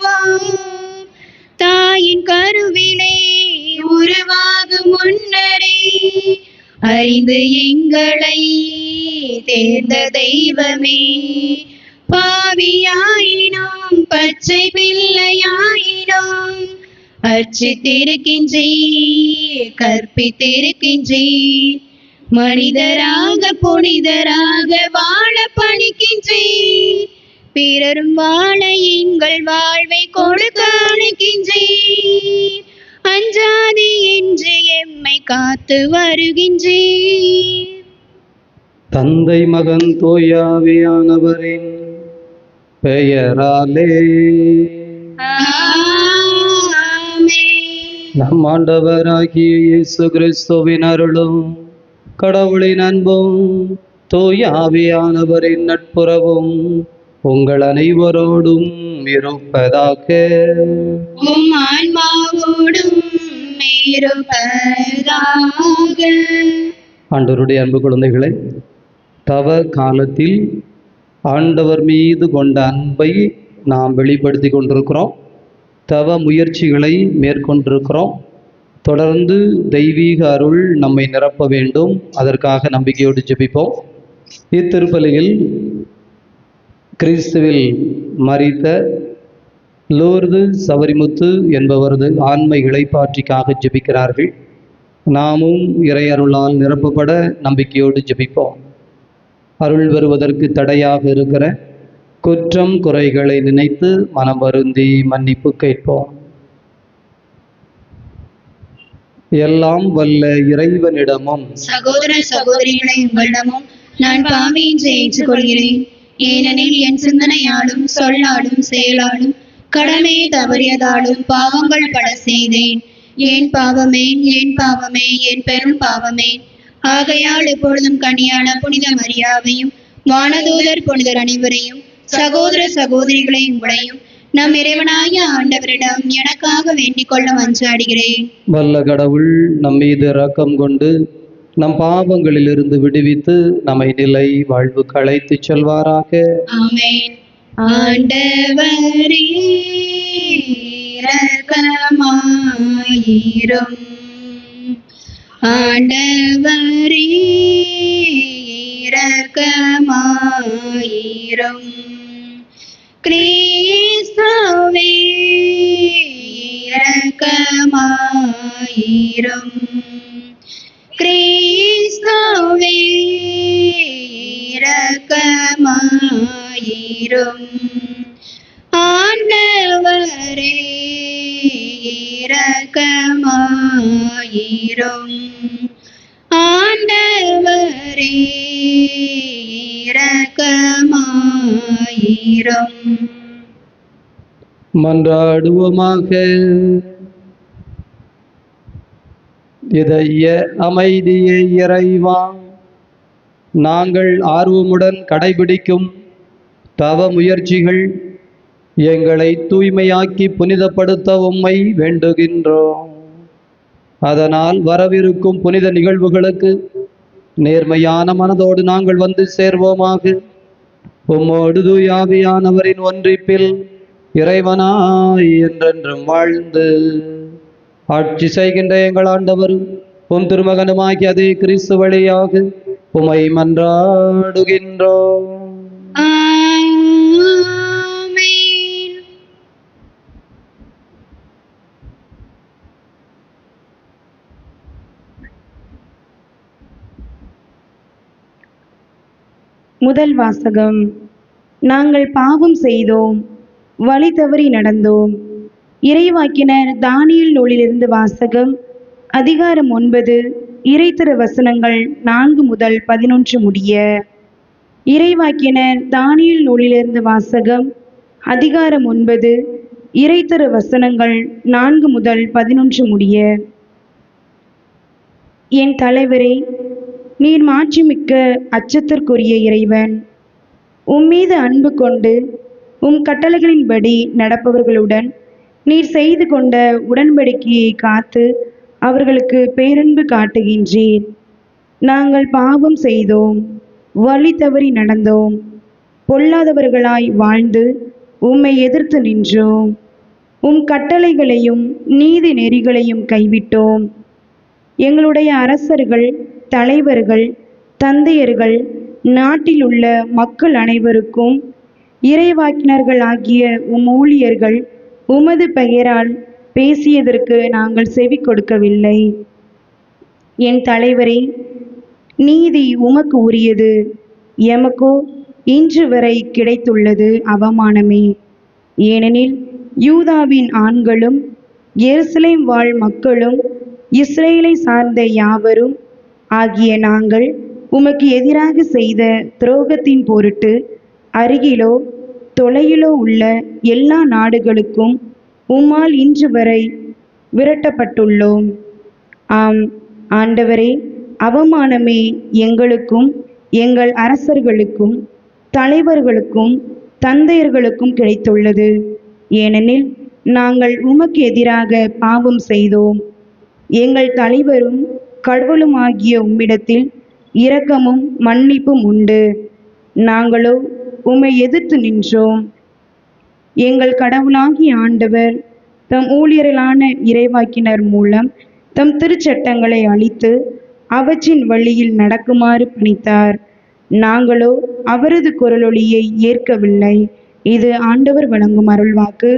வருவார். தாயின் கருவிலே உருவாகும் முன்னரே அறிந்து எங்களை தேர்ந்த தெய்வமே, பாவியாயினோம் பச்சை பிள்ளையாயினோம் அர்ச்சித்திருக்கின்றீர், கற்பித்திருக்கின்றீர். மனிதராக புனிதராக வாழ பணிக்கின்றீர், பிறரும் வாழ எங்கள் வாழ்வை கொடுக்க அழைக்கின்றீர். அஞ்சாதி என்று எம்மை காத்து வருகின்றீர். தந்தை மகன் தூயாவியானவரின் பெயராலே நம் ஆண்டவராகிய இயேசு கிறிஸ்துவின் அருளும் கடவுளின் அன்பும் தூயாவியானவரின் நட்புறவும் உங்கள் அனைவரோடும் இருப்பதாக. உம் ஆன்மாவோடும் இருப்பதாக. ஆண்டவருடைய அன்பு குழந்தைகளை, தவ காலத்தில் ஆண்டவர் மீது கொண்ட அன்பை நாம் வெளிப்படுத்தி கொண்டிருக்கிறோம். தவ முயற்சிகளை மேற்கொண்டிருக்கிறோம். தொடர்ந்து தெய்வீக அருள் நம்மை நிரப்ப வேண்டும். அதற்காக நம்பிக்கையோடு ஜெபிப்போம். இத்திருப்பலியில் கிறிஸ்துவில் மரித்த லூர்து சவரிமுத்து என்பவரது ஆன்ம இளைப்பாற்றிக்காக ஜெபிக்கிறார்கள். நாமும் இறையருளால் நிரப்பப்பட நம்பிக்கையோடு ஜெபிப்போம். அருள் வருவதற்கு தடையாக இருக்கிற குற்றம் குறைகளை நினைத்து மனம் வருந்தி மன்னிப்பு கேட்போம். எல்லாம் வல்ல இறைவனிடமும் சகோதர சகோதரிகளை உங்களிடமும் நான் பாவி என்று ஏற்றுக்கொள்கிறேன். ஏனெனில் என் சிந்தனையாலும் சொல்லாலும் செயலாலும் கடமையை தவறியதாலும் பாவங்கள் பல செய்தேன். ஏன் பாவமே, ஏன் பாவமே, என் பெரும் பாவமே. ஆகையால் எப்பொழுதும் கனியான புனித மரியாவையும் வானதூதர் புனிதர் அனைவரையும் சகோதர சகோதரிகளை உங்களையும் நம் இறைவனாய ஆண்டவரிடம் எனக்காக வேண்டிக் கொள்ள மன்றாடுகிறேன். வல்ல கடவுள் நம் மீது இரக்கம் கொண்டு நம் பாவங்களிலிருந்து விடுவித்து நம்மை நிலை வாழ்வுக்கு அழைத்துச் செல்வாராக. ஆமென். ஆண்டவரே இரக்கமாயிரும். ஆண்டவரே இரக்கமாயிரும். கிறிஸ்துவே இரக்கமாயிரும். கிறிஸ்துவே இரக்கமாயிரும். ஆண்டவரே இரக்கமாயிரும். ஆண்டவரே இரக்கமாயிரும். மன்றாடுவோமாக. இதய அமைதியை இறைவா, நாங்கள் ஆர்வமுடன் கடைபிடிக்கும் தவ முயற்சிகள் எங்களை தூய்மையாக்கி புனிதப்படுத்த உம்மை வேண்டுகின்றோம். அதனால் வரவிருக்கும் புனித நிகழ்வுகளுக்கு நேர்மையான மனதோடு நாங்கள் வந்து சேர்வோமாக. உம்மோடு தூயாவியானவரின் ஒன்றிப்பில் இறைவனாய் என்றென்றும் வாழ்ந்து ஆட்சி செய்கின்ற எங்கள் ஆண்டவர் உம் திருமகனுமாகி அதே கிறிஸ்து வழியாக உம்மை மன்றாடுகின்றோம். ஆமென். முதல் வாசகம். நாங்கள் பாவம் செய்தோம், வழி தவறி நடந்தோம். இறைவாக்கினர் தானியேல் நூலிலிருந்து வாசகம். அதிகாரம் 9, இறைத்திரு வசனங்கள் 4 முதல் 11 முடிய. இறைவாக்கினர் தானியேல் நூலிலிருந்து வாசகம். அதிகாரம் 9, இறைத்திரு வசனங்கள் 4 முதல் 11 முடிய. என் தலைவரே, நீர் மாட்சிமிக்க அச்சத்திற்குரிய இறைவன். உம்மீது அன்பு கொண்டு உம் கட்டளைகளின்படி நடப்பவர்களுடன் நீர் செய்து கொண்ட உடன்படிக்கையை காத்து அவர்களுக்கு பேரன்பு காட்டுகின்றீர். நாங்கள் பாவம் செய்தோம், வழி தவறி நடந்தோம், பொல்லாதவர்களாய் வாழ்ந்து உம்மை எதிர்த்து நின்றோம். உம் கட்டளைகளையும் நீதி நெறிகளையும் கைவிட்டோம். எங்களுடைய அரசர்கள், தலைவர்கள், தந்தையர்கள், நாட்டில் உள்ள மக்கள் அனைவருக்கும் இறைவாக்கினர்கள் ஆகிய உம் ஊழியர்கள் உமது பெயரால் பேசியதற்கு நாங்கள் செவி கொடுக்கவில்லை. என் தலைவரே, நீதி உமக்கு உரியது, எமக்கோ இன்று வரை கிடைத்துள்ளது அவமானமே. ஏனெனில் யூதாவின் ஆண்களும் எருசலேம் வாழ் மக்களும் இஸ்ரேலை சார்ந்த யாவரும் ஆகிய நாங்கள் உமக்கு எதிராக செய்த துரோகத்தின் பொருட்டு அருகிலோ தொலையிலோ உள்ள எல்லா நாடுகளுக்கும் உம்மால் இன்று வரை விரட்டப்பட்டுள்ளோம். ஆம் ஆண்டவரே, அவமானமே எங்களுக்கும் எங்கள் அரசர்களுக்கும் தலைவர்களுக்கும் தந்தையர்களுக்கும் கிடைத்துள்ளது. ஏனெனில் நாங்கள் உமக்கு எதிராக பாவம் செய்தோம். எங்கள் தலைவரும் கடவுளுமாகிய உம்மிடத்தில் இரக்கமும் மன்னிப்பும் உண்டு. நாங்களோ உம்மை எதிர்த்து நின்றோம். எங்கள் கடவுளாகிய ஆண்டவர் தம் ஊழியர்களான இறைவாக்கினர் மூலம் தம் திருச்சட்டங்களை அளித்து அவற்றின் வழியில் நடக்குமாறு பணித்தார். நாங்களோ அவரது குரலொலியை ஏற்கவில்லை. இது ஆண்டவர் வழங்கும் அருள்வாக்கு.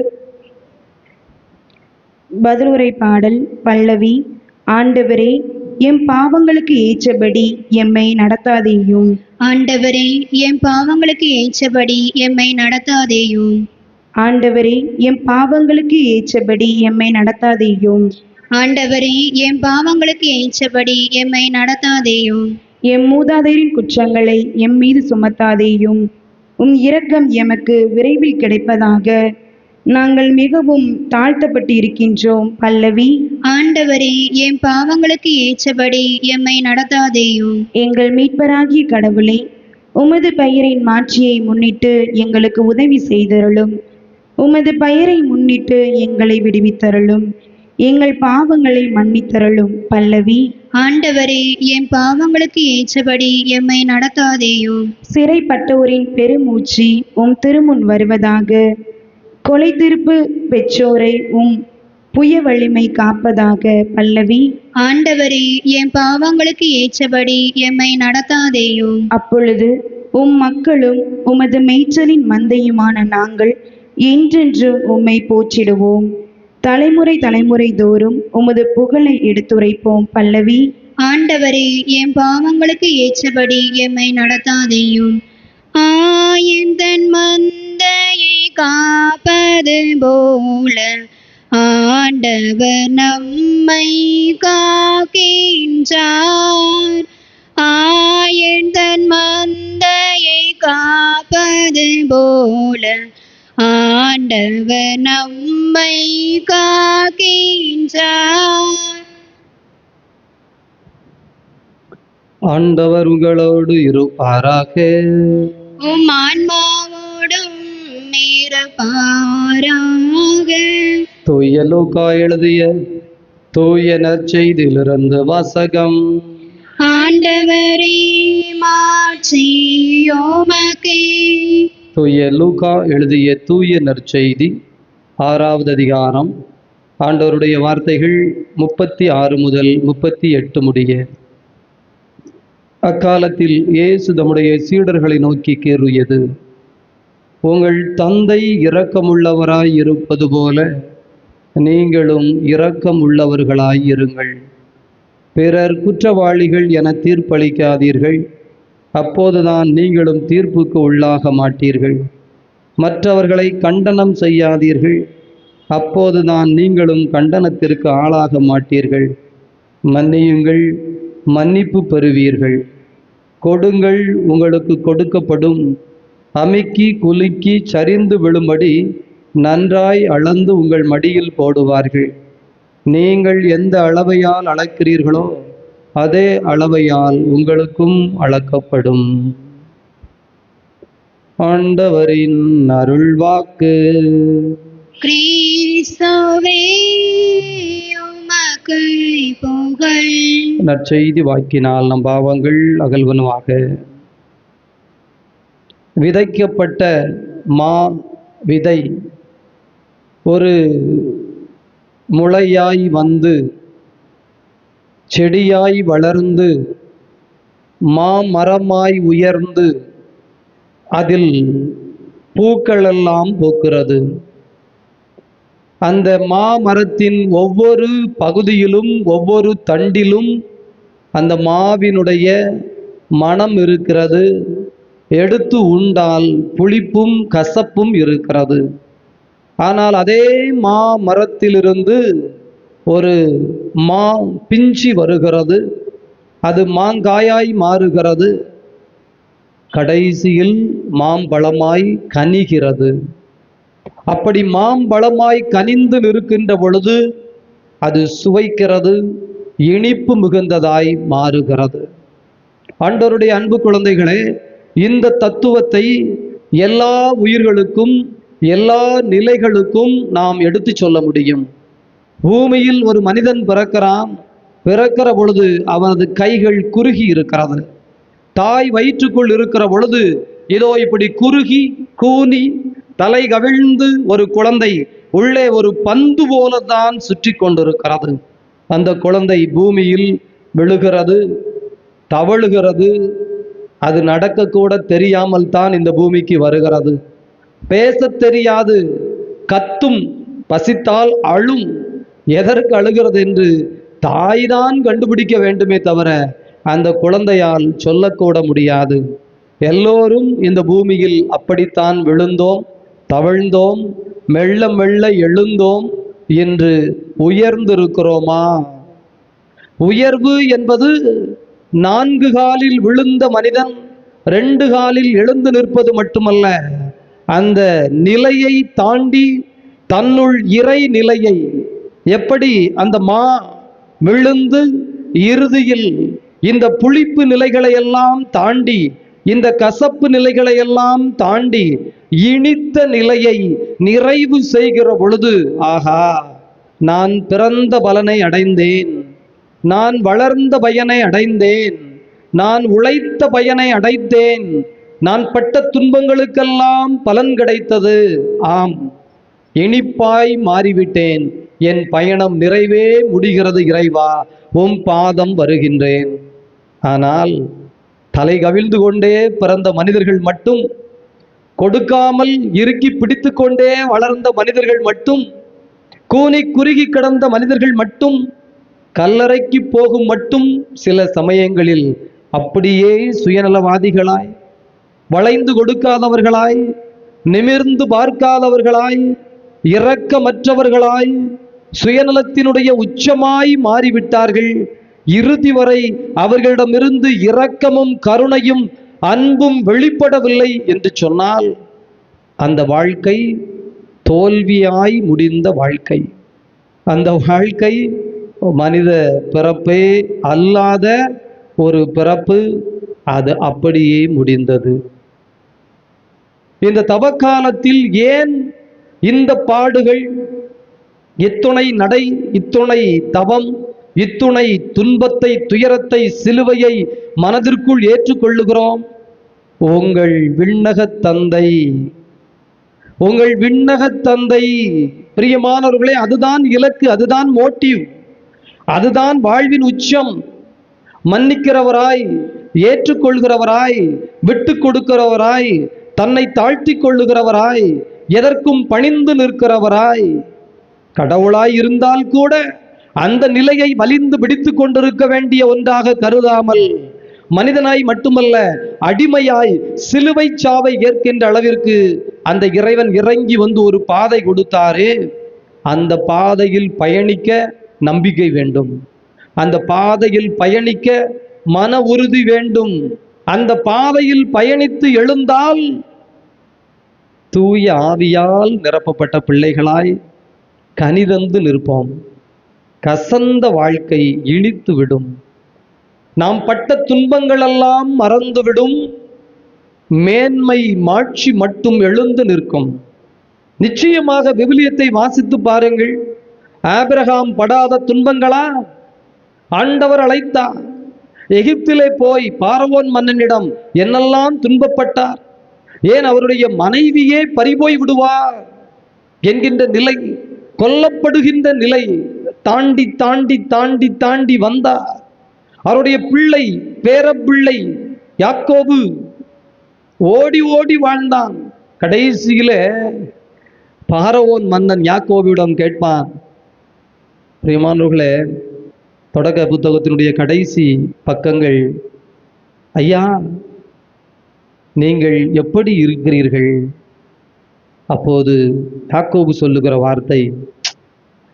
பதிலுரை பாடல் பல்லவி. ஆண்டவரே, எம் பாவங்களுக்கு ஏற்றபடி எம்மை நடத்தாதேயும். ஆண்டவரே, எம் பாவங்களுக்கு ஏற்றபடி எம்மை நடத்தாதேயும். ஆண்டவரே, எம் பாவங்களுக்கு ஏற்றபடி எம்மை நடத்தாதேயும். ஆண்டவரே, எம் பாவங்களுக்கு ஏற்றபடி எம்மை நடத்தாதேயும். எம் மூதாதையரின் குற்றங்களை எம் மீது சுமத்தாதேயும். உம் இரக்கம் எமக்கு விரைவில் கிடைப்பதாக. நாங்கள் மிகவும் தாழ்த்தப்பட்டு இருக்கின்றோம். பல்லவி. ஆண்டவரே, எம் பாவங்களுக்கு ஏற்றபடி எம்மை நடத்தாதேயும். எங்கள் மீட்பராகிய கடவுளே, உமது பெயரின் மாட்சியை முன்னிட்டு எங்களுக்கு உதவி செய்தருளும். உமது பெயரை முன்னிட்டு எங்களை விடுவித்தருளும். எங்கள் பாவங்களை மன்னித்தருளும். பல்லவி. ஆண்டவரே, எம் பாவங்களுக்கு ஏற்றபடி எம்மை நடத்தாதேயும். சிறைப்பட்டோரின் பெருமூச்சு உம் திருமுன் வருவதாக. கொலை தீர்ப்பு பெற்றோரை உம் புய வலிமை காப்பதாக. பல்லவி. ஆண்டவரே, எம் பாவங்களுக்கு ஏற்றபடி எம்மை நடத்தாதேயும். அப்பொழுது உம் மக்களும் உமது மேய்ச்சலின் மந்தையுமான நாங்கள் என்றென்று உம்மை போற்றிடுவோம். தலைமுறை தலைமுறை தோறும் உமது புகழை எடுத்துரைப்போம். பல்லவி. ஆண்டவரே, எம் பாவங்களுக்கு ஏற்றபடி எம்மை நடத்தாதேயும். ஆயந்தன் மந்தையை காப்பது போல ஆண்டவர் நம்மை காக்கின்றார். ஆயந்தன் மந்தையை காப்பது போல ஆண்டவர் நம்மை காக்கின்றார். ஆண்டவர் உங்களோடு இருப்பாராக. உம் ஆன்மாவோடும் இருப்பாராக. தூய லூக்கா எழுதிய தூய நற்செய்தியிலிருந்து வாசகம். ஆண்டவரே, மாட்சி உமக்கே. தூய லூக்கா எழுதிய தூய நற்செய்தி 6வது அதிகாரம். ஆண்டவருடைய வார்த்தைகள் 36 முதல் 38 முடிய. அக்காலத்தில் இயேசு தம்முடைய சீடர்களை நோக்கி கூறியது, உங்கள் தந்தை இரக்கமுள்ளவராய் இருப்பது போல நீங்களும் இரக்கமுள்ளவர்களாய் இருங்கள். பிறர் குற்றவாளிகள் என தீர்ப்பளிக்காதீர்கள், அப்போதுதான் நீங்களும் தீர்ப்புக்கு உள்ளாக மாட்டீர்கள். மற்றவர்களை கண்டனம் செய்யாதீர்கள், அப்போதுதான் நீங்களும் கண்டனத்திற்கு ஆளாக மாட்டீர்கள். மன்னியுங்கள், மன்னிப்பு பெறுவீர்கள். கொடுங்கள், உங்களுக்கு கொடுக்கப்படும். அமுக்கி குலுக்கி சரிந்து விழும்படி நன்றாய் அளந்து உங்கள் மடியில் போடுவார்கள். நீங்கள் எந்த அளவையால் அளக்கிறீர்களோ அதே அளவையால் உங்களுக்கும் அளக்கப்படும். ஆண்டவரின் அருள்வாக்கு. கிறிஸ்துவே, உமக்கு புகழ். நற்செய்தி வாக்கினால் நம் பாவங்கள் அகல்வனவாக. விதைக்கப்பட்ட மா விதை ஒரு முளையாய் வந்து செடியாய் வளர்ந்து மாமரமாய் உயர்ந்து அதில் பூக்களெல்லாம் பூக்கிறது. அந்த மாமரத்தின் ஒவ்வொரு பகுதியிலும் ஒவ்வொரு தண்டிலும் அந்த மாவினுடைய மனம் இருக்கிறது. எடுத்து உண்டால் புளிப்பும் கசப்பும் இருக்கிறது. ஆனால் அதே மாமரத்திலிருந்து ஒரு மா பிஞ்சி வருகிறது. அது மாங்காயாய் மாறுகிறது. கடைசியில் மாம்பழமாய் கனிகிறது. அப்படி மாம்பழமாய் கனிந்து நிற்கின்ற பொழுது அது சுவைக்கிறது, இனிப்பு மிகுந்ததாய் மாறுகிறது. ஆண்டவருடைய அன்பு குழந்தைகளே, இந்த தத்துவத்தை எல்லா உயிர்களுக்கும் எல்லா நிலைகளுக்கும் நாம் எடுத்து சொல்ல முடியும். பூமியில் ஒரு மனிதன் பிறக்கிறான். பிறக்கிற பொழுது அவனது கைகள் குறுகி இருக்கிறது. தாய் வயிற்றுக்குள் இருக்கிற பொழுது இதோ இப்படி குறுகி கூனி தலை கவிழ்ந்து ஒரு குழந்தை உள்ளே ஒரு பந்து போலதான் சுற்றி கொண்டிருக்கிறது. அந்த குழந்தை பூமியில் விழுகிறது, தவழுகிறது. அது நடக்கக்கூட தெரியாமல் தான் இந்த பூமிக்கு வருகிறது. பேசத் தெரியாது, கத்தும், பசித்தால் அழும். எதற்கு அழுகிறது என்று தாய்தான் கண்டுபிடிக்க வேண்டுமே தவிர அந்த குழந்தையால் சொல்லக்கூட முடியாது. எல்லோரும் இந்த பூமியில் அப்படித்தான் விழுந்தோம், தவழ்ந்தோம், மெல்ல மெல்ல எழுந்தோம். என்று உயர்ந்திருக்கிறோமா? உயர்வு என்பது 4 காலில் விழுந்த மனிதன் 2 காலில் எழுந்து நிற்பது மட்டுமல்ல, அந்த நிலையை தாண்டி தன்னுள் இறை நிலையை, எப்படி அந்த மா விழுந்து இறுதியில் இந்த புளிப்பு நிலைகளை எல்லாம் தாண்டி, இந்த கசப்பு நிலைகளை எல்லாம் தாண்டி இனித்த நிலையை நிறைவு செய்கிற பொழுது, ஆகா, நான் பிறந்த பலனை அடைந்தேன், நான் வளர்ந்த பயனை அடைந்தேன், நான் உழைத்த பயனை அடைந்தேன், நான் பட்ட துன்பங்களுக்கெல்லாம் பலன் கிடைத்தது, ஆம், இனிப்பாய் மாறிவிட்டேன், என் பயணம் நிறைவே முடிகிறது இறைவா, உம் பாதம் வருகின்றேன். ஆனால் தலை கவிழ்ந்து கொண்டே பிறந்த மனிதர்கள் மட்டும், கொடுக்காமல் இறுக்கி பிடித்து கொண்டே வளர்ந்த மனிதர்கள் மட்டும், கூனி குறுகி கிடந்த மனிதர்கள் மட்டும், கல்லறைக்கு போகும் மட்டும் சில சமயங்களில் அப்படியே சுயநலவாதிகளாய், வளைந்து கொடுக்காதவர்களாய், நிமிர்ந்து பார்க்காதவர்களாய், இரக்கமற்றவர்களாய், சுயநலத்தினுடைய உச்சமாய் மாறிவிட்டார்கள். இறுதி வரை அவர்களிடமிருந்து இரக்கமும் கருணையும் அன்பும் வெளிப்படவில்லை என்று சொன்னால் அந்த வாழ்க்கை தோல்வியாய் முடிந்த வாழ்க்கை. அந்த வாழ்க்கை மனித பிறப்பே அல்லாத ஒரு பிறப்பு. அது அப்படியே முடிந்தது. இந்த தவக்காலத்தில் ஏன் இந்த பாடுகள், இத்துணை நடை, இத்துணை தவம், இத்துணை துன்பத்தை, துயரத்தை, சிலுவையை மனதிற்குள் ஏற்றுக்கொள்ளுகிறோம்? உங்கள் விண்ணகத் தந்தை, உங்கள் விண்ணகத் தந்தை, பிரியமானவர்களே, அதுதான் இலக்கு, அதுதான் மோட்டிவ், அதுதான் வாழ்வின் உச்சம். மன்னிக்கிறவராய், ஏற்றுக்கொள்கிறவராய், விட்டு கொடுக்கிறவராய், தன்னை தாழ்த்தி கொள்ளுகிறவராய், எதற்கும் பணிந்து நிற்கிறவராய், கடவுளாய் இருந்தால் கூட அந்த நிலையை வலிந்து பிடித்து கொண்டிருக்க வேண்டிய ஒன்றாக கருதாமல், மனிதனாய் மட்டுமல்ல அடிமையாய் சிலுவை சாவை ஏற்கின்ற அளவிற்கு அந்த இறைவன் இறங்கி வந்து ஒரு பாதை கொடுத்தாரே, அந்த பாதையில் பயணிக்க நம்பிக்கை வேண்டும், அந்த பாதையில் பயணிக்க மன உறுதி வேண்டும். அந்த பாதையில் பயணித்து எழுந்தால் தூய ஆவியால் நிரப்பப்பட்ட பிள்ளைகளாய் கனிதந்து நிற்போம். கசந்த வாழ்க்கை இனித்து விடும். நாம் பட்ட துன்பங்களெல்லாம் மறந்துவிடும். மேன்மை மாட்சி மட்டும் எழுந்து நிற்கும். நிச்சயமாக விவிலியத்தை வாசித்து பாருங்கள். ஆபிரகாம் படாத துன்பங்களா? ஆண்டவர் அழைத்தார். எகிப்திலே போய் பார்வோன் மன்னனிடம் என்னெல்லாம் துன்பப்பட்டார். ஏன் அவருடைய மனைவியே பறிபோய் விடுவார். என்கின்ற நிலை, கொல்லப்படுகின்ற நிலை தாண்டி தாண்டி தாண்டி தாண்டி வந்தார். அவருடைய பிள்ளை, பேரப்பிள்ளை யாக்கோபு ஓடி ஓடி வாழ்ந்தான். கடைசியில பார்வோன் மன்னன் யாக்கோபிடம் கேட்பான். பிரியமானவர்களே, தொடக்க புத்தகத்தினுடைய கடைசி பக்கங்கள், ஐயா நீங்கள் எப்படி இருக்கிறீர்கள்? அப்போது யாக்கோபு சொல்லுகிற வார்த்தை,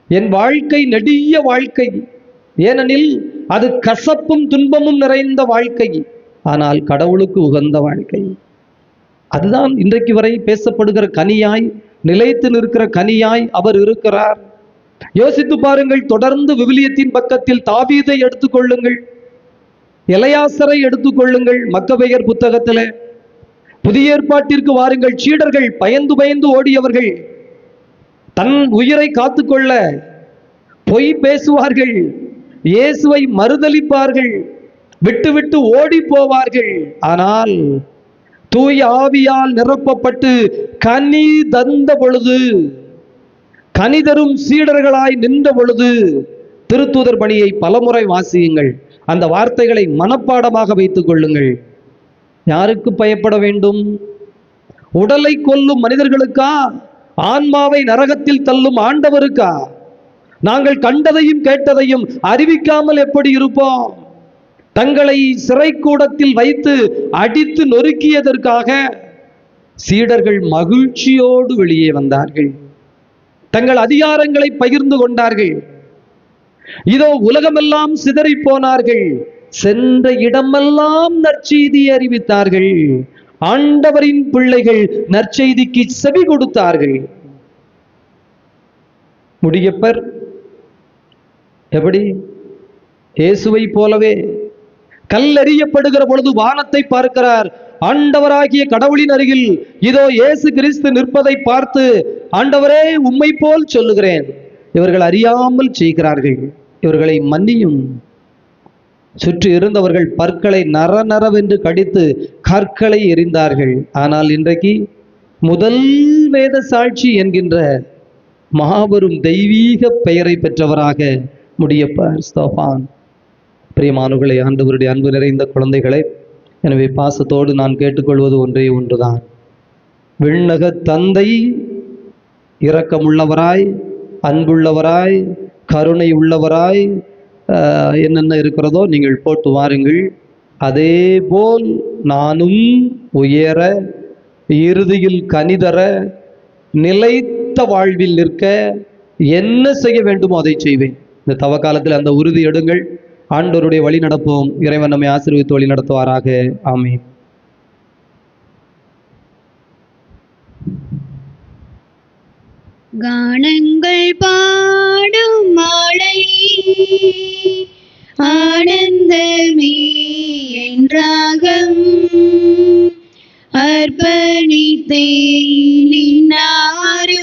என் வாழ்க்கை நெடிய வாழ்க்கை, ஏனெனில் அது கசப்பும் துன்பமும் நிறைந்த வாழ்க்கை, ஆனால் கடவுளுக்கு உகந்த வாழ்க்கை. அதுதான் இன்றைக்கு வரை பேசப்படுகிற கனியாய், நிலைத்து நிற்கிற கனியாய் அவர் இருக்கிறார். யோசித்து பாருங்கள். தொடர்ந்து விவிலியத்தின் பக்கத்தில் தாவீதை எடுத்துக்கொள்ளுங்கள், எலையாசரை எடுத்துக்கொள்ளுங்கள். மக்கபேயர் புத்தகத்தில் புதிய ஏற்பாட்டிற்கு வாருங்கள். சீடர்கள் பயந்து பயந்து ஓடியவர்கள், தன் உயிரை காத்துக்கொள்ள பொய் பேசுவார்கள், இயேசுவை மறுதலிப்பார்கள், விட்டு விட்டு ஓடி போவார்கள். ஆனால் தூய ஆவியால் நிரப்பப்பட்டு கனி தந்த பொழுது, கனி தரும் சீடர்களாய் நின்ற பொழுது, திருத்தூதர் பணியை பலமுறை வாசியுங்கள். அந்த வார்த்தைகளை மனப்பாடமாக வைத்துக் கொள்ளுங்கள். யாருக்கு பயப்பட வேண்டும்? உடலை கொல்லும் மனிதர்களுக்கா? ஆன்மாவை நரகத்தில் தள்ளும் ஆண்டவருக்கா? நாங்கள் கண்டதையும் கேட்டதையும் அறிவிக்காமல் எப்படி இருப்போம்? தங்களை சிறைக்கூடத்தில் வைத்து அடித்து நொறுக்கியதற்காக சீடர்கள் மகிழ்ச்சியோடு வெளியே வந்தார்கள். தங்கள் அதிகாரங்களை பகிர்ந்து கொண்டார்கள். இதோ உலகமெல்லாம் சிதறி போனார்கள். சென்ற இடமெல்லாம் நற்செய்தி அறிவித்தார்கள். ஆண்டவரின் பிள்ளைகள் நற்செய்திக்கு செவி கொடுத்தார்கள். முடியப்பர் எப்படி? இயேசுவை போலவே கல்லெறியப்படுகிற பொழுது வானத்தை பார்க்கிறார். ஆண்டவராகிய கடவுளின் அருகில் இதோ இயேசு கிறிஸ்து நிற்பதை பார்த்து, ஆண்டவரே உம்மை போல் சொல்லுகிறேன், இவர்கள் அறியாமல் செய்கிறார்கள், இவர்களை மன்னியும். சுற்றி இருந்தவர்கள் பற்களை நரநரவென்று கடித்து கற்களை எறிந்தார்கள். ஆனால் இன்றைக்கு முதல் வேத சாட்சி என்கின்ற மாபெரும் தெய்வீக பெயரை பெற்றவராக முடியப்பர் ஸ்தோபான். பிரியமானவர்களே, ஆண்டவருடைய அன்பு நிறைந்த குழந்தைகளை, எனவே பாசத்தோடு நான் கேட்டுக்கொள்வது ஒன்றே ஒன்றுதான். விண்ணக தந்தை இரக்கமுள்ளவராய், அன்புள்ளவராய், கருணை உள்ளவராய் என்னென்ன இருக்கிறதோ நீங்கள் போட்டு வாருங்கள். அதே போல் நானும் உயர, இறுதியில் கனிதர, நிலைத்த வாழ்வில் நிற்க என்ன செய்ய வேண்டுமோ அதை செய்வேன். இந்த தவ காலத்தில் அந்த உறுதி எடுங்கள். ஆண்டவருடைய வழி நடப்போம். இறைவன் நம்மை ஆசீர்வதித்து வழி நடத்துவாராக. ஆமீன். கானங்கள் பாடும் மாலை ஆனந்தமே என்றாகம் அர்ப்பணித்தேன் நின்னாருயிரை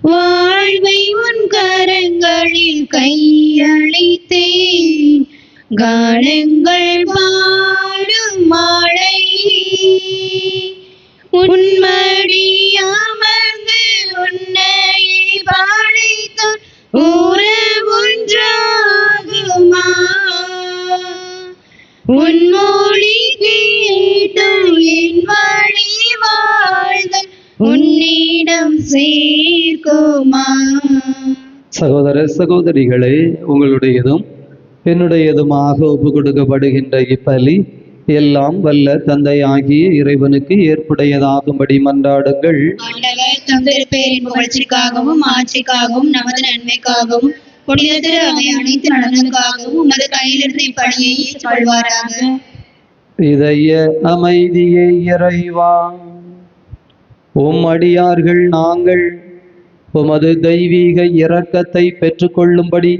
வாழ்வை உன் கரங்களில் கையளித்தேன். கானங்கள் பாடும் மாலை உன்மடியாமந்து உன்னை பாழைத்தான் ஒன்றாகுமா? உன்மொழி கேட்டும் என் வழி வாழ்தல் உன்னிடம் சேர்க்குமா? சகோதர சகோதரிகளே, உங்களுடையதும் என்னுடையதுமாக ஒப்பு கொடுக்கப்படுகின்ற இப்பலி எல்லாம் வல்ல தந்தையாகிய இறைவனுக்கு ஏற்புடையதாகும்படி மன்றாடுங்கள். ஆண்டவர் தம் திருப்பேரின் புகழ்ச்சிக்காகவும் ஆட்சிக்காகவும் நமது நன்மைக்காகவும் புனித திரு அவை அனைத்து நலனுக்காகவும் உமது கையிலிருந்து இப்பணியை ஏற்றுக்கொள்வாராக. இதய அமைதியை இறைவா, உம் அடியார்கள் நாங்கள் உமது தெய்வீக இரக்கத்தை பெற்றுக்கொள்ளும்படி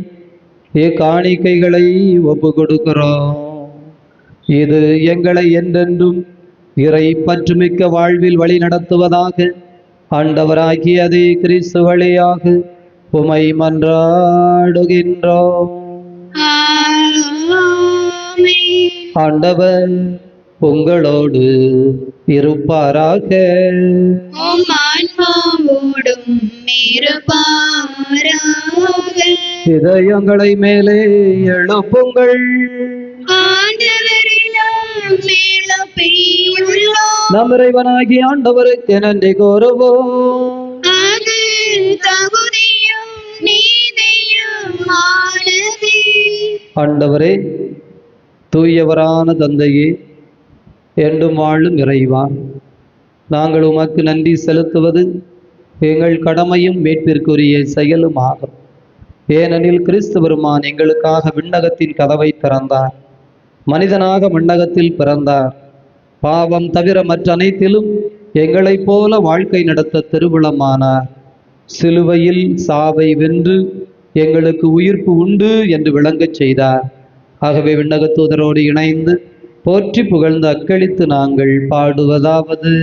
இக்காணிக்கைகளை ஒப்பு கொடுக்கிறோம். இது எங்களை என்றென்றும் இறை பற்றுமிக்க வாழ்வில் வழி நடத்துவதாக. ஆண்டவராகிய அதே கிறிஸ்து வழியாக உமை மன்றாடுகின்றோம். ஆண்டவர் உங்களோடு இருப்பாராக. ஆன்மாவோடும் இருப்பாராக. இதயங்களை மேலே எழுப்புங்கள். ஆண்டவரிடம் எழுப்பியுள்ளோம். நம் இறைவனாகிய ஆண்டவருக்கு நன்றி கூறுவோம். அது தகுதியும் நீதியுமானதே. ஆண்டவரே, தூயவரான தந்தையே, என்றும் வாழும் இறைவா, நாங்கள் உமக்கு நன்றி செலுத்துவது எங்கள் கடமையும் மீட்பிற்குரிய செயலும் ஆகும். ஏனெனில் கிறிஸ்து பெருமான் எங்களுக்காக விண்ணகத்தின் கதவை திறந்தார், மனிதனாக மண்ணகத்தில் பிறந்தார், பாவம் தவிர மற்ற அனைத்திலும் எங்களைப் போல வாழ்க்கை நடத்த திருவுளமானார். சிலுவையில் சாவை வென்று எங்களுக்கு உயிர்ப்பு உண்டு என்று விளங்கச் செய்தார். ஆகவே விண்ணக தூதரோடு இணைந்து போற்றி புகழ்ந்து அக்களித்து நாங்கள் பாடுவதாவது: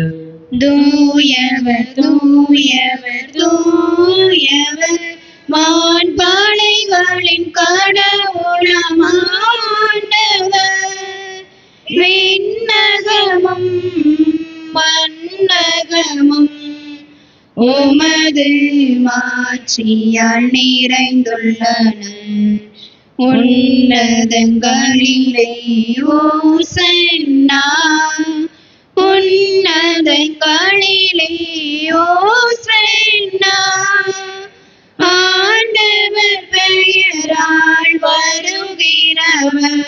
தூயவர் தூயவர் தூயவர், வான்படைகளின் கடவுளமாண்டவர். விண்ணகமும் மண்ணகமும் உமது மாட்சியால் நிறைந்துள்ளன. உன்னதங்களிலே ஓசன்னா, உன்னதங்களிலே ஓசன்னா. ஆண்டவர் பெயரால் வருகிறவர்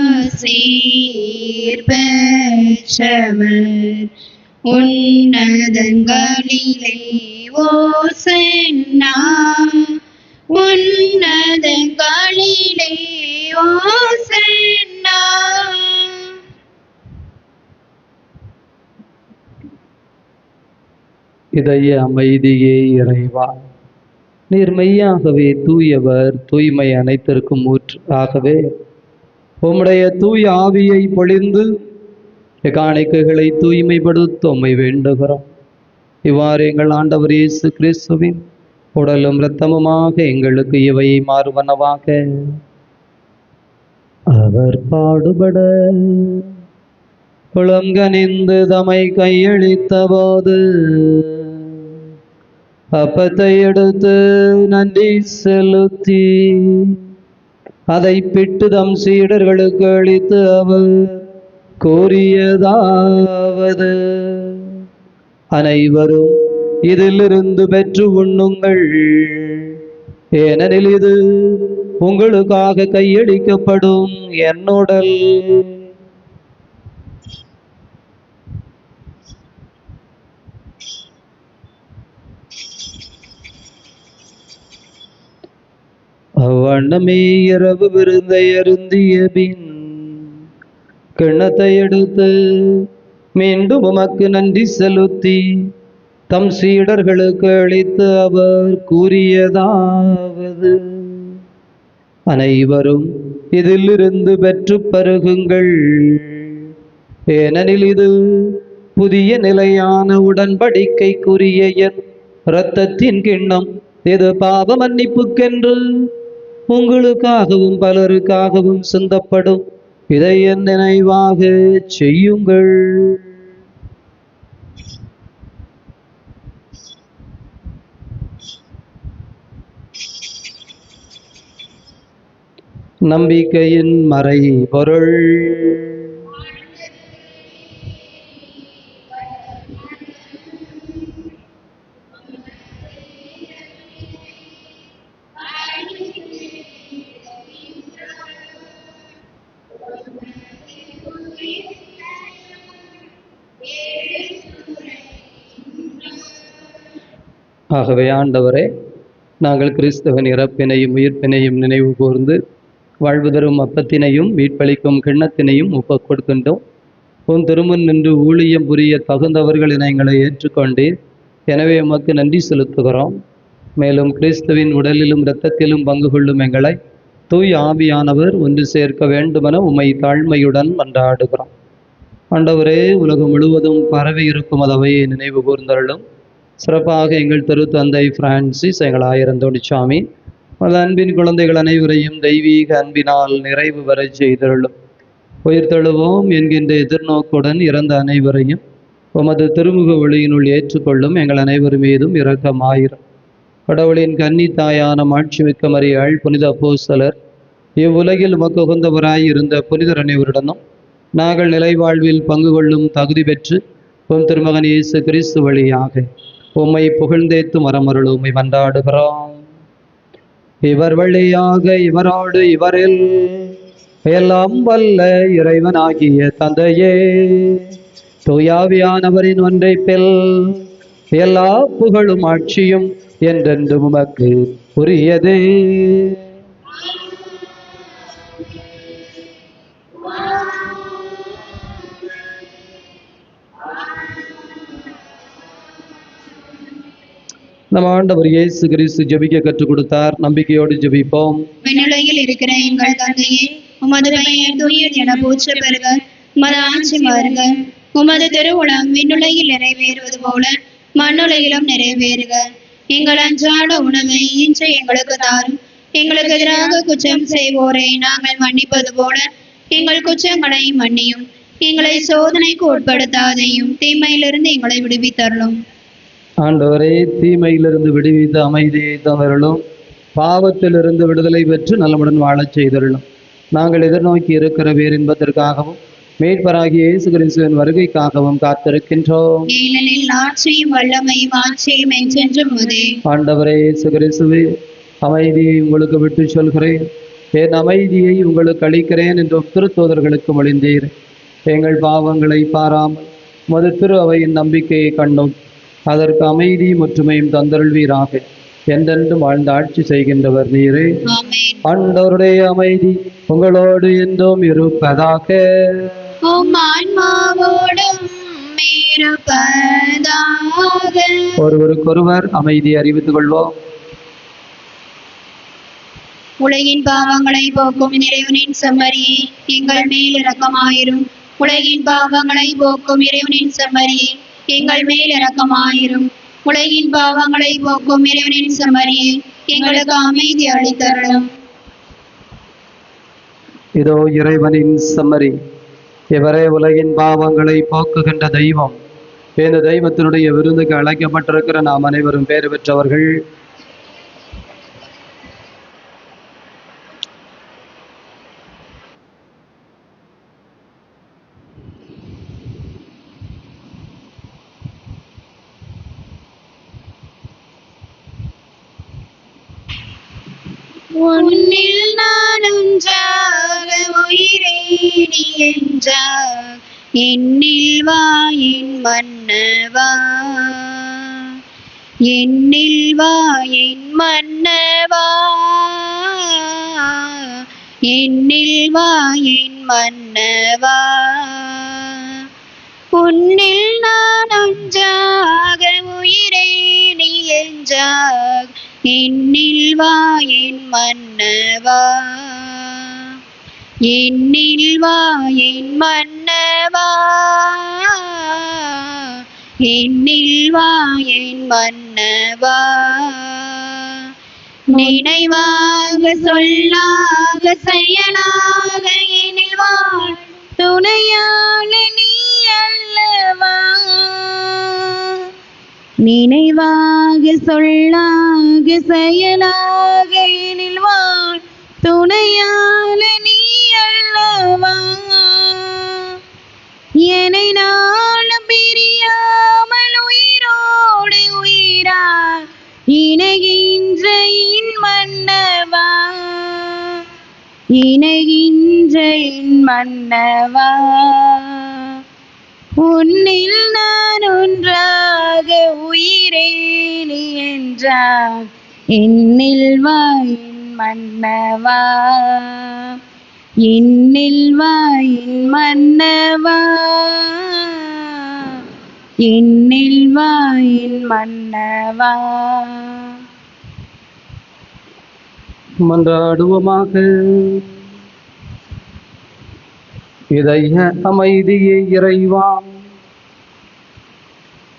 ஆசீர் பெற்றவர். உன்னதங்களிலே ஓசன்னா, உன்னதங்களிலே ஓசன்னா. இதய அமைதியே இறைவா, நீர் மெய்யாகவே தூயவர், தூய்மை அனைத்திற்கும் ஊற்று. ஆகவே உம்முடைய தூய ஆவியை பொழிந்து காணிக்கைகளை தூய்மைப்படுத்த உம்மை வேண்டுகிறோம். இவ்வாறு எங்கள் ஆண்டவர் இயேசு கிறிஸ்துவின் உடலும் இரத்தமுமாக எங்களுக்கு இவை மாறுவனவாக. அவர் பாடுபட புலங்கனிந்து தம்மை கையளித்த போது அப்பத்தை எடுத்து நன்றி செலுத்தி அதை பிட்டு தம் சீடர்களுக்கு அளித்து அவர் கூறியதாவது: அனைவரும் இதிலிருந்து பெற்று உண்ணுங்கள், ஏனெனில் இது உங்களுக்காக கையளிக்கப்படும் என் உடல். அவ்வண்ணமே இரவு விருந்தை அருந்திய பின் கிண்ணத்தை எடுத்து மீண்டும் உமக்கு நன்றி செலுத்தி தம் சீடர்களுக்கு அளித்து அவர் கூறியதாவது: அனைவரும் இதிலிருந்து பெற்று பருகுங்கள், ஏனெனில் இது புதிய நிலையான உடன்படிக்கைக்குரிய என் இரத்தத்தின் கிண்ணம். இது பாவ மன்னிப்புக்கென்று உங்களுக்காகவும் பலருக்காகவும் சிந்தப்படும். இதை என் நினைவாக செய்யுங்கள். நம்பிக்கையின் மறை பொருள். ஆகவே ஆண்டவரே, நாங்கள் கிறிஸ்தவன் இறப்பினையும் உயிர்ப்பினையும் நினைவு கூர்ந்து வாழ்வு தரும் அப்பத்தினையும் மீட்பளிக்கும் கிண்ணத்தினையும் ஒப்புக் கொடுக்கின்றோம். உன் திருமுன் நின்று ஊழியம் புரிய தகுந்தவர்கள் என எங்களை ஏற்றுக்கொண்டீர். எனவே உமக்கு நன்றி செலுத்துகிறோம். மேலும் கிறிஸ்துவின் உடலிலும் இரத்தத்திலும் பங்கு கொள்ளும் எங்களை தூய் ஆவியானவர் ஒன்று சேர்க்க வேண்டுமென உம்மை தாழ்மையுடன் மன்றாடுகிறோம். ஆண்டவரே, உலகம் முழுவதும் பரவி இருக்கும் அதவையை நினைவு கூர்ந்தருளும். சிறப்பாக எங்கள் திருத்தந்தை பிரான்சிஸ், எங்கள் ஆயிரந்தோணிச்சாமி, அந்த அன்பின் குழந்தைகள் அனைவரையும் தெய்வீக அன்பினால் நிறைவு வரை செய்தருளும். உயிர்த்தெழுவோம் என்கின்ற எதிர்நோக்குடன் இறந்த அனைவரையும் உமது திருமுக ஒளியினுள் ஏற்றுக்கொள்ளும் எங்கள் அனைவர் மீதும் இரக்கமாயிரும். கடவுளின் கன்னி தாயான மாட்சிமிக்க மரியாள், புனித அப்போஸ்தலர், இவ்வுலகில் உமக்கு உகந்தவராய் இருந்த புனிதர் அனைவருடனும் நாங்கள் நிலைவாழ்வில் பங்கு கொள்ளும் தகுதி பெற்று உம் திருமகன் இயேசு கிறிஸ்து வழியாக உம்மை புகழ்ந்தேத்து மரமருள் உம்மை மன்றாடுகிறோம். இவர் வழியாக இவரோடு இவரில் எல்லாம் வல்ல இறைவனாகிய தந்தையே, தூயாவியானவரின் ஒன்றைப்பில் எல்லா புகழும் ஆட்சியும் என்றென்று உமக்கு உரியதே. நம் ஆண்டவர் இயேசு கிறிஸ்து ஜெபிக்க கற்றுக் கொடுத்தார். நம்பிக்கையோடு ஜெபிப்போம். விண்ணுலகில் இருக்கிற எங்கள் தந்தையே, உமது பெயர் தூயது என போற்ற பெறுக. உமது ஆட்சி வருக. உமது திருவுளம் விண்ணுலகில் நிறைவேறுவது போல மண்ணுலகிலும் நிறைவேறுக. எங்கள் அன்றாட உணவை இன்று எங்களுக்கு தாரும். எங்களுக்கு எதிராக குற்றம் செய்வோரை நாங்கள் மன்னிப்பது போல எங்கள் குற்றங்களை மன்னியும். எங்களை சோதனைக்கு உட்படுத்தாதையும் தீமையிலிருந்து எங்களை விடுவித்தருளும். ஆண்டவரே, தீமையிலிருந்து விடுவித்து அமைதியை தவறலும், பாவத்திலிருந்து விடுதலை பெற்று நலமுடன் வாழச் செய்தருளும். நாங்கள் எதிர்நோக்கி இருக்கிற பேரின்பத்திற்காகவும் மீட்பராகிய இயேசு கிறிஸ்துவின் வருகைக்காகவும் காத்திருக்கின்றோம். ஏனெனில் ஆட்சியும் வல்லமையும் ஆட்சியும் என்றென்றும் உமதே. ஆண்டவரே இயேசு கிறிஸ்துவே, அமைதியை உங்களுக்கு விட்டு சொல்கிறேன், என் அமைதியை உங்களுக்கு அளிக்கிறேன் என்றும் திருத்தூதர்களுக்கு மொழிந்தீர். எங்கள் பாவங்களை பாராமல் உமது திரு அவையின் நம்பிக்கையை கண்டோம். அதற்கு அமைதியும் ஒற்றுமையும் தந்தருள்வீராக. என்றென்றும் வாழ்ந்து ஆட்சி செய்கின்றவர் நீரே. ஆமென். ஆண்டவருடைய அமைதி உங்களோடு என்றும் இருப்பதாக. உம் ஆன்மாவோடும் இருப்பதாக. ஒருவருக்கொருவர் அமைதி அறிவித்துக் கொள்வோம். உலகின் பாவங்களை போக்கும் இறைவனின் செம்மறியே, எங்கள் மேல் இரக்கமாயிரும். உலகின் பாவங்களை போக்கும் இறைவனின் செம்மறியே, எங்கள் மேல் இரக்கமாயிரும். உலகின் பாவங்களை போக்கும் இறைவனின் செம்மறியே, எங்களுக்கு அமைதி அளித்தருளும். இதோ இறைவனின் செம்மறி, இவரே உலகின் பாவங்களை போக்குகின்ற தெய்வம். இந்த தெய்வத்தினுடைய விருந்துக்கு அழைக்கப்பட்டிருக்கிற நாம் அனைவரும் பேறு பெற்றவர்கள். உன்னில் நான் ஒன்றாக உயிரே நீ என்றார். என்னில் வா என் மன்னவா, என்னில் வா என் மன்னவா, என்னில் வா என் மன்னவா. உன்னில் நான் ஒன்றாக உயிரே நீ என்றார். என்னில் வா என் மன்னவா, என்னில் வா என் மன்னவா, என்னில் வா என் மன்னவா. நினைவாக சொல்லாக செயலாக எனில் வா துணையாள நீ அல்லவா. நினைவாக சொல்லாக செயலாக எனில் வா துணையாள நீ அல்லவா. என்னை நாளும் பிரியாமல் உயிரோடு உயிரா இணைகின்ற என் மன்னவா, இணைகின்ற என் மன்னவா. உன்னில் நான் ஒன்றாக உயிரே நீ என்றார். என்னில் வா என் மன்னவா, என்னில் வா என் மன்னவா, என்னில் வா என் மன்னவா. மன்றாடுவோமாக. இதய அமைதியை இறைவா,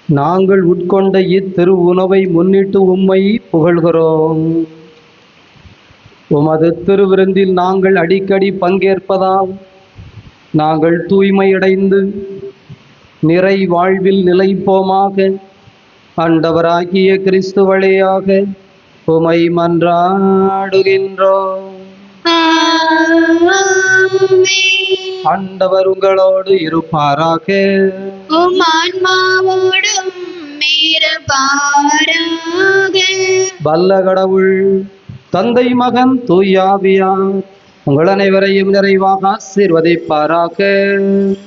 நாங்கள் உட்கொண்ட இத்திரு உணவை முன்னிட்டு உம்மை புகழ்கிறோம். உமது திருவிருந்தில் நாங்கள் அடிக்கடி பங்கேற்பதால் நாங்கள் தூய்மையடைந்து நிறை வாழ்வில் நிலைப்போமாக. ஆண்டவராகிய கிறிஸ்து வழியாக உமை மன்றாடுகின்றோம். ஆமென். ஆண்டவர் உங்களோடு இருப்பாராக. உம் ஆன்மாவோடும் இருப்பாராக. வல்ல கடவுள் தந்தை மகன் தூயாவியார் உங்கள் அனைவரையும் நிறைவாக ஆசீர்வதிப்பாராக.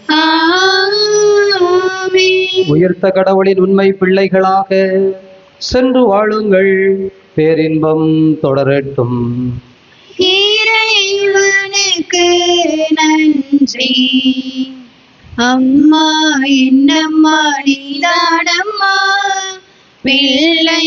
ஆமென். உயிர்த்த கடவுளின் உண்மை பிள்ளைகளாக சென்று வாழுங்கள். பேரின்பம் தொடரட்டும். இறைவனுக்கு நன்றி. அம்மா என்னம்மா நீதானம்மா பிள்ளை